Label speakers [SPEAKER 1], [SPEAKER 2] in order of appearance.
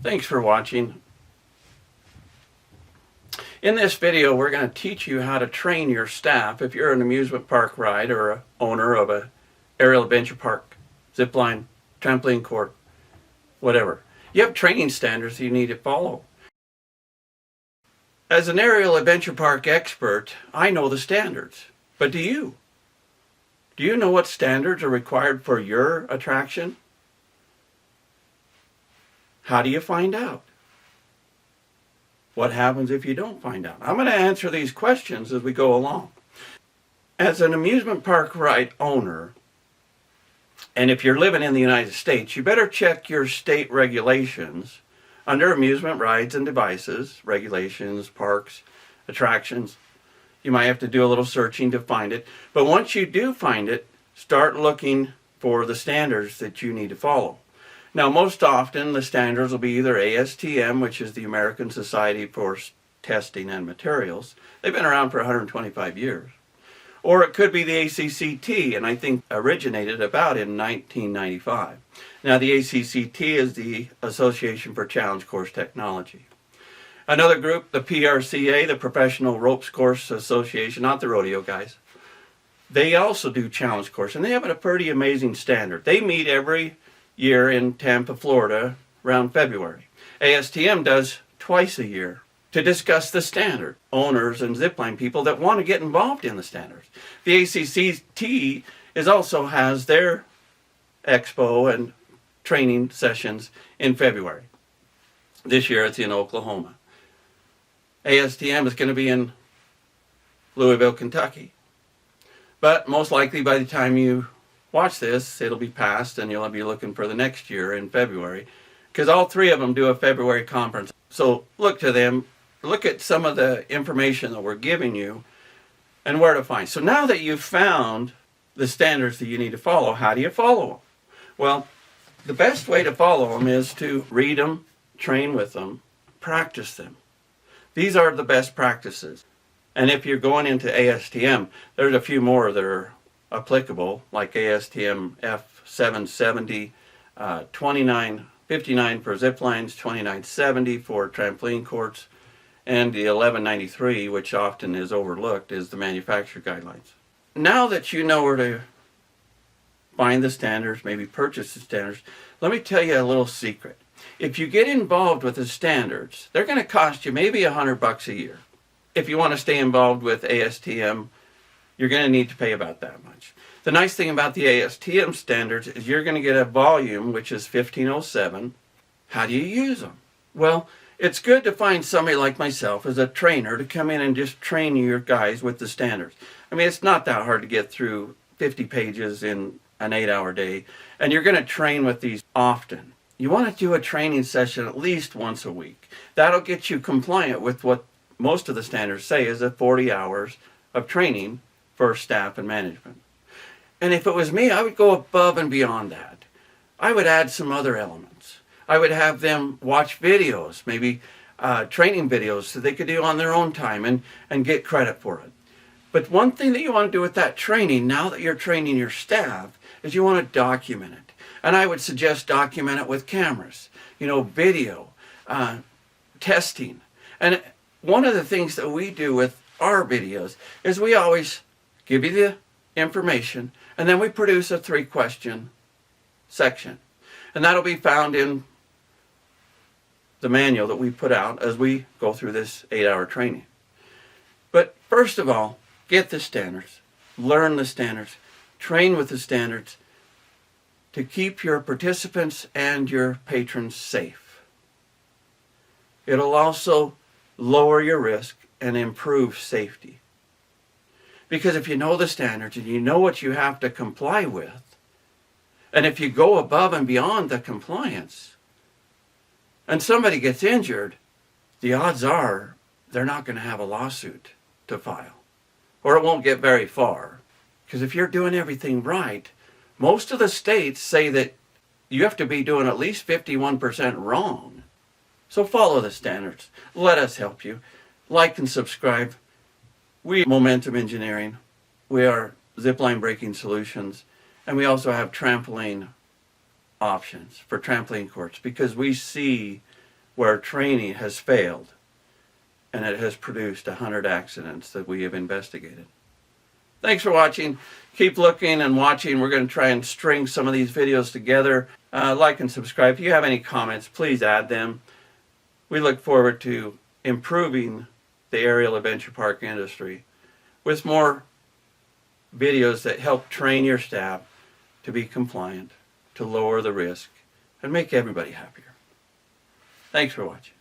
[SPEAKER 1] Thanks for watching. In this video, we're going to teach you how to train your staff if you're an amusement park ride or a owner of a aerial adventure park, zip line, trampoline court, whatever. You have training standards that you need to follow. As an aerial adventure park expert, I know the standards, but do you? Do you know what standards are required for your attraction? How do you find out? What happens if you don't find out? I'm going to answer these questions as we go along. As an amusement park ride owner, and if you're living in the United States, you better check your state regulations under amusement rides and devices, regulations, parks, attractions. You might have to do a little searching to find it. But once you do find it, start looking for the standards that you need to follow. Now, most often the standards will be either ASTM, which is the American Society for Testing and Materials. They've been around for 125 years. Or it could be the ACCT, and I think originated about in 1995. Now, the ACCT is the Association for Challenge Course Technology. Another group, the PRCA, the Professional Ropes Course Association, not the rodeo guys. They also do challenge course, and they have a pretty amazing standard. They meet every year in Tampa, Florida, around February. ASTM does twice a year to discuss the standard. Owners and zipline people that want to get involved in the standards. The ACCT also has their expo and training sessions in February. This year it's in Oklahoma. ASTM is going to be in Louisville, Kentucky. But most likely by the time you watch this, it'll be past and you'll be looking for the next year in February, because all three of them do a February conference. So look to them, look at some of the information that we're giving you and where to find. So now that you've found the standards that you need to follow, how do you follow them? Well, the best way to follow them is to read them, train with them, practice them. These are the best practices. And if you're going into ASTM, there's a few more that are applicable, like ASTM F770, 2959 for zip lines, 2970 for trampoline courts, and the 1193, which often is overlooked, is the manufacturer guidelines. Now that you know where to find the standards, maybe purchase the standards, let me tell you a little secret. If you get involved with the standards, they're going to cost you maybe $100 a year. If you want to stay involved with ASTM, you're going to need to pay about that much. The nice thing about the ASTM standards is you're going to get a volume, which is 1507. How do you use them? Well, it's good to find somebody like myself as a trainer to come in and just train your guys with the standards. I mean, it's not that hard to get through 50 pages in an 8-hour day, and you're going to train with these often. You want to do a training session at least once a week. That'll get you compliant with what most of the standards say is 40 hours of training for staff and management. And if it was me, I would go above and beyond that. I would add some other elements. I would have them watch videos, maybe training videos so they could do on their own time and get credit for it. But one thing that you want to do with that training, now that you're training your staff, is you want to document it. And I would suggest document it with cameras, video, testing. And one of the things that we do with our videos is we always give you the information, and then we produce a 3-question section. And that'll be found in the manual that we put out as we go through this 8-hour training. But first of all, get the standards, learn the standards, train with the standards to keep your participants and your patrons safe. It'll also lower your risk and improve safety. Because if you know the standards and you know what you have to comply with, and if you go above and beyond the compliance, and somebody gets injured, the odds are they're not going to have a lawsuit to file. Or it won't get very far. Because if you're doing everything right, most of the states say that you have to be doing at least 51% wrong. So follow the standards. Let us help you. Like and subscribe. We are Momentum Engineering. We are Zipline Braking Solutions. And we also have trampoline options for trampoline courts, because we see where training has failed and it has produced 100 accidents that we have investigated. Thanks for watching. Keep looking and watching. We're going to try and string some of these videos together. Like and subscribe. If you have any comments, please add them. We look forward to improving the aerial adventure park industry with more videos that help train your staff to be compliant, to lower the risk, and make everybody happier. Thanks for watching.